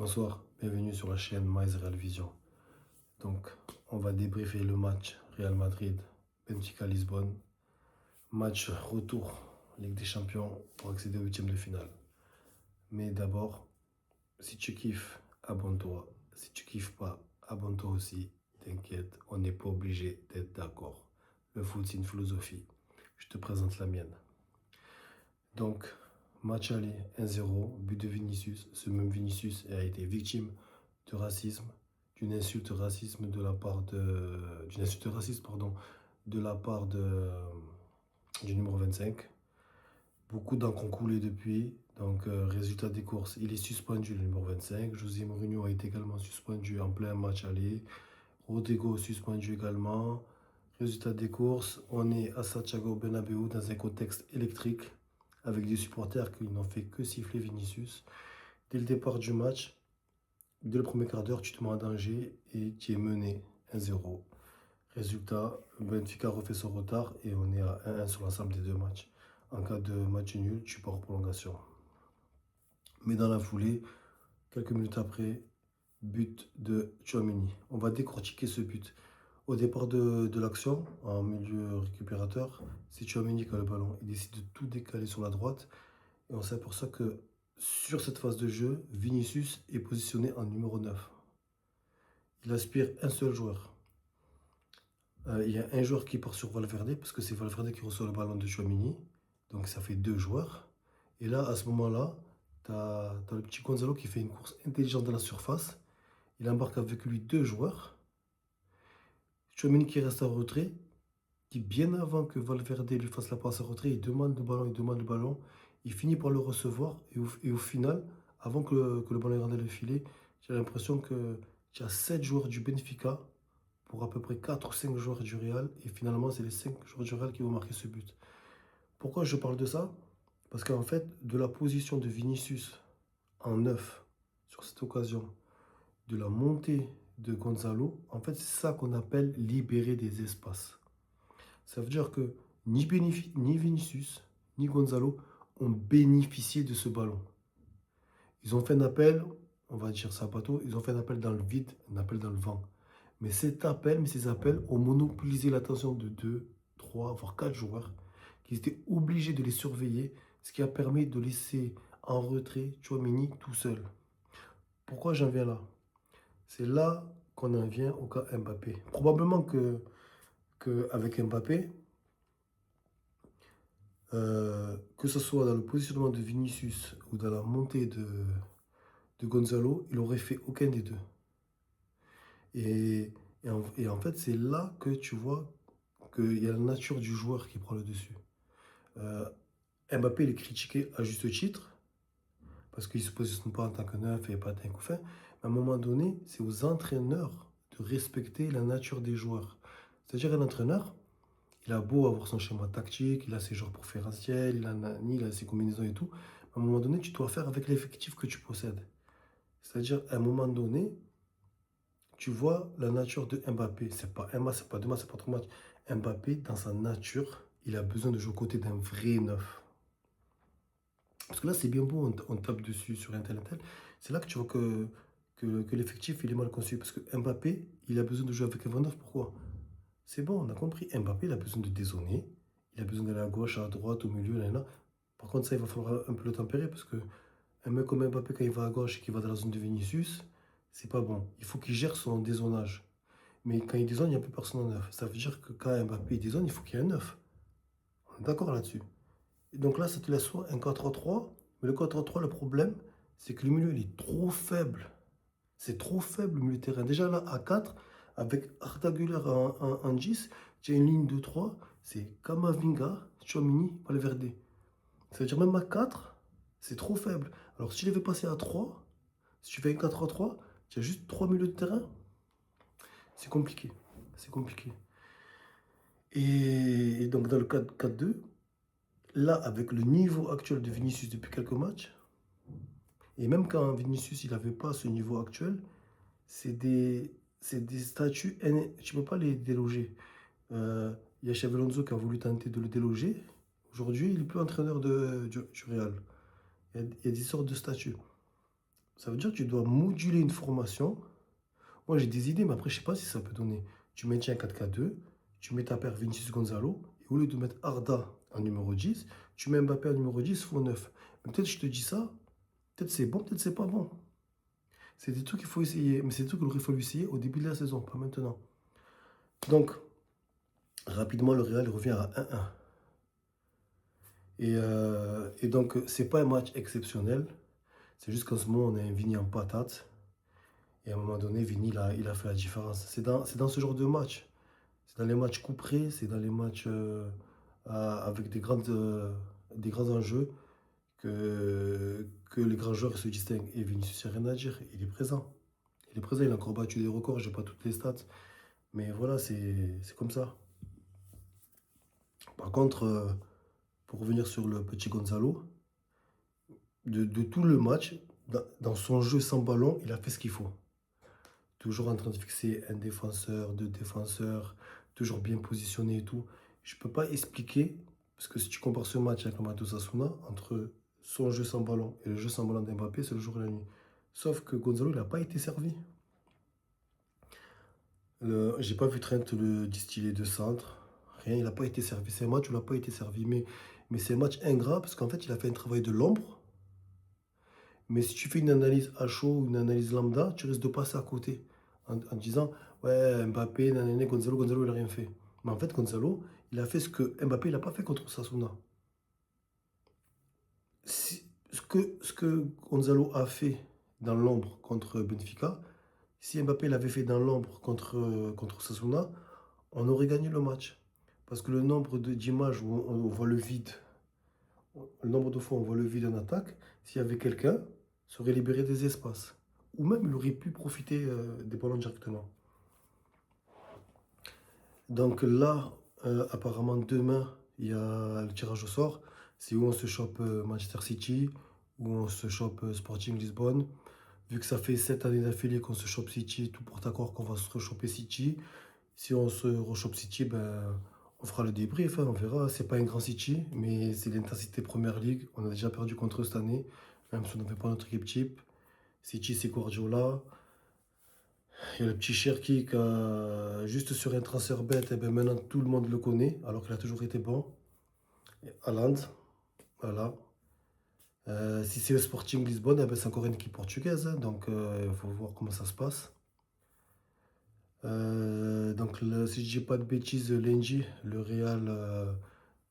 Bonsoir, bienvenue sur la chaîne Mais Real Vision. Donc, on va débriefer le match Real Madrid, Benfica Lisbonne. Match retour Ligue des Champions pour accéder au huitième de finale. Mais d'abord, si tu kiffes, abonne-toi. Si tu kiffes pas, abonne-toi aussi. T'inquiète, on n'est pas obligé d'être d'accord. Le foot, c'est une philosophie. Je te présente la mienne. Donc, match aller 1-0, but de Vinicius. Ce même Vinicius a été victime de racisme, d'une insulte racisme de la part d'une insulte raciste, pardon, de la part du numéro 25. Beaucoup d'encre ont coulé depuis. Donc, résultat des courses, il est suspendu, le numéro 25. José Mourinho a été également suspendu en plein match aller. Rodrigo suspendu également. Résultat des courses, on est à Santiago Bernabéu dans un contexte électrique avec des supporters qui n'ont fait que siffler Vinicius. Dès le départ du match, dès le premier quart d'heure, tu te mets en danger et tu es mené 1-0. Résultat, Benfica refait son retard et on est à 1-1 sur l'ensemble des deux matchs. En cas de match nul, tu pars en prolongation. Mais dans la foulée, quelques minutes après, but de Tchouaméni. On va décortiquer ce but. Au départ de l'action, en milieu récupérateur, c'est Tchouaméni qui a le ballon. Il décide de tout décaler sur la droite. Et on s'aperçoit que sur cette phase de jeu, Vinicius est positionné en numéro 9. Il aspire un seul joueur. Il y a un joueur qui part sur Valverde, parce que c'est Valverde qui reçoit le ballon de Tchouaméni. Donc ça fait deux joueurs. Et là, à ce moment-là, tu as le petit Gonzalo qui fait une course intelligente dans la surface. Il embarque avec lui deux joueurs. Tchouaméni qui reste en retrait, qui bien avant que Valverde lui fasse la passe en retrait, il demande le ballon, il demande le ballon. Il finit par le recevoir. Et au final, avant que le ballon rentre dans le filet, j'ai l'impression que tu as 7 joueurs du Benfica pour à peu près 4 ou 5 joueurs du Real. Et finalement, c'est les 5 joueurs du Real qui vont marquer ce but. Pourquoi je parle de ça? Parce qu'en fait, de la position de Vinicius en 9 sur cette occasion, de la montée de Gonzalo, en fait, c'est ça qu'on appelle libérer des espaces. Ça veut dire que ni Vinicius, ni Gonzalo ont bénéficié de ce ballon. Ils ont fait un appel, on va dire ça bateau, ils ont fait un appel dans le vide, un appel dans le vent. Mais ces appels ont monopolisé l'attention de 2, 3, voire 4 joueurs qui étaient obligés de les surveiller, ce qui a permis de laisser en retrait Tchouaméni tout seul. Pourquoi j'en viens là? C'est là qu'on en vient au cas Mbappé. Probablement qu'avec Mbappé, que ce soit dans le positionnement de Vinicius ou dans la montée de Gonzalo, il n'aurait fait aucun des deux. Et en fait, c'est là que tu vois qu'il y a la nature du joueur qui prend le dessus. Euh, Mbappé, il est critiqué à juste titre, parce qu'il ne se positionne pas en tant que neuf et pas en tant que fin. Mais à un moment donné, c'est aux entraîneurs de respecter la nature des joueurs. C'est-à-dire un entraîneur, il a beau avoir son schéma tactique, il a ses joueurs préférentiels, il a ses combinaisons et tout. À un moment donné, tu dois faire avec l'effectif que tu possèdes. C'est-à-dire, à un moment donné, tu vois la nature de Mbappé. C'est pas un match, c'est pas deux matchs, c'est pas trois matchs. Mbappé, dans sa nature, il a besoin de jouer aux côtés d'un vrai neuf. Parce que là, c'est bien beau, on tape dessus sur un tel, un tel. C'est là que tu vois que l'effectif, il est mal conçu. Parce que Mbappé, il a besoin de jouer avec un vrai neuf. Pourquoi? C'est bon, on a compris. Mbappé, il a besoin de dézonner. Il a besoin d'aller à gauche, à droite, au milieu, là, là. Par contre, ça, il va falloir un peu le tempérer parce que un mec comme Mbappé, quand il va à gauche et qu'il va dans la zone de Vinicius, c'est pas bon. Il faut qu'il gère son dézonage. Mais quand il dézone, il n'y a plus personne en neuf. Ça veut dire que quand Mbappé dézone, il faut qu'il y ait un neuf. On est d'accord là-dessus. Et donc là, ça te laisse soit un 4-3. Mais le 4-3, le problème, c'est que le milieu, il est trop faible. C'est trop faible, le milieu de terrain. Déjà là, à 4, avec Arda Güler en 10, tu as une ligne de 3, c'est Kamavinga, Tchouaméni, Valverde. Ça veut dire même à 4, c'est trop faible. Alors si je devais passer à 3, si tu fais un 4-3, tu as juste 3 milieux de terrain. C'est compliqué. C'est compliqué. Et donc dans le 4-4-2, là, avec le niveau actuel de Vinicius depuis quelques matchs, et même quand Vinicius il n'avait pas ce niveau actuel, c'est des statuts, tu ne peux pas les déloger. Il y a Xabi Alonso qui a voulu tenter de le déloger. Aujourd'hui, il n'est plus entraîneur du Real. Il y a des sortes de statuts. Ça veut dire que tu dois moduler une formation. Moi, j'ai des idées, mais après, je sais pas si ça peut donner. Tu maintiens 4-4-2, tu mets ta paire Vinicius Gonzalo, et au lieu de mettre Arda en numéro 10, tu mets Mbappé en numéro 10, faux 9. Mais peut-être je te dis ça, peut-être c'est bon, peut-être c'est pas bon. C'est des trucs qu'il faut essayer, mais c'est des trucs qu'il aurait fallu essayer au début de la saison, pas maintenant. Donc, rapidement, le Real revient à 1-1. Et donc, c'est pas un match exceptionnel. C'est juste qu'en ce moment, on a un Vini en patate. Et à un moment donné, Vini, il a fait la différence. C'est dans ce genre de match. C'est dans les matchs couperés, c'est dans les matchs avec des grands enjeux que les grands joueurs se distinguent. Et Vinicius, il n'y a rien à dire. Il est présent. Il est présent, il a encore battu des records. Je n'ai pas toutes les stats. Mais voilà, c'est comme ça. Par contre, pour revenir sur le petit Gonzalo, de tout le match, dans son jeu sans ballon, il a fait ce qu'il faut. Toujours en train de fixer un défenseur, deux défenseurs, toujours bien positionné et tout. Je ne peux pas expliquer, parce que si tu compares ce match avec le match d'Osasuna, entre son jeu sans ballon et le jeu sans ballon d'Mbappé, c'est le jour et la nuit. Sauf que Gonzalo, il n'a pas été servi. J'ai pas vu Trent le distiller de centre. Rien, il n'a pas été servi. C'est un match où il n'a pas été servi. Mais c'est un match ingrat, parce qu'en fait, il a fait un travail de l'ombre. Mais si tu fais une analyse à chaud ou une analyse lambda, tu risques de passer à côté en disant ouais, Mbappé, nanana, Gonzalo, il n'a rien fait. Mais en fait, Gonzalo, il a fait ce que Mbappé n'a pas fait contre Sasuna. Ce que Gonzalo a fait dans l'ombre contre Benfica, si Mbappé l'avait fait dans l'ombre contre Sasuna, on aurait gagné le match. Parce que le nombre d'images où on voit le vide, le nombre de fois où on voit le vide en attaque, s'il y avait quelqu'un, ça aurait libéré des espaces. Ou même il aurait pu profiter des ballons directement. Donc là, apparemment demain, il y a le tirage au sort. C'est où on se chope Manchester City, où on se chope Sporting Lisbonne. Vu que ça fait 7 années d'affilée qu'on se chope City, tout porte accord qu'on va se rechoper City. Si on se rechope City, ben, on fera le débrief, hein, on verra. C'est pas un grand City, mais c'est l'intensité Première Ligue. On a déjà perdu contre eux cette année, même si on n'avait pas notre équipe type. City, c'est Guardiola. Il y a le petit Cherki qui a juste sur un transfert bête, et ben maintenant tout le monde le connaît, alors qu'il a toujours été bon. Et Haaland, voilà. Si c'est le Sporting Lisbonne, eh ben c'est encore une équipe portugaise, hein, donc il faut voir comment ça se passe. Donc si je dis pas de bêtises, lundi, le Real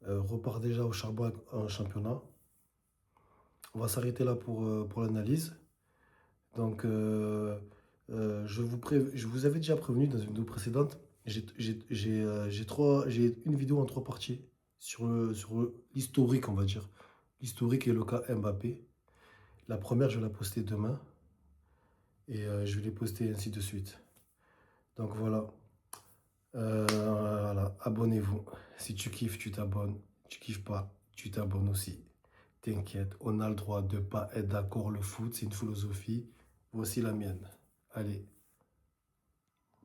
repart déjà au charbon en championnat. On va s'arrêter là pour l'analyse. Donc je vous avais déjà prévenu dans une vidéo précédente. J'ai une vidéo en trois parties sur l'historique, on va dire. L'historique et le cas Mbappé. La première, je vais la poster demain. Et je vais les poster ainsi de suite. Donc voilà. Voilà. Abonnez-vous. Si tu kiffes, tu t'abonnes. Tu kiffes pas, tu t'abonnes aussi. T'inquiète, on a le droit de pas être d'accord. Le foot, c'est une philosophie. Voici la mienne. Allez.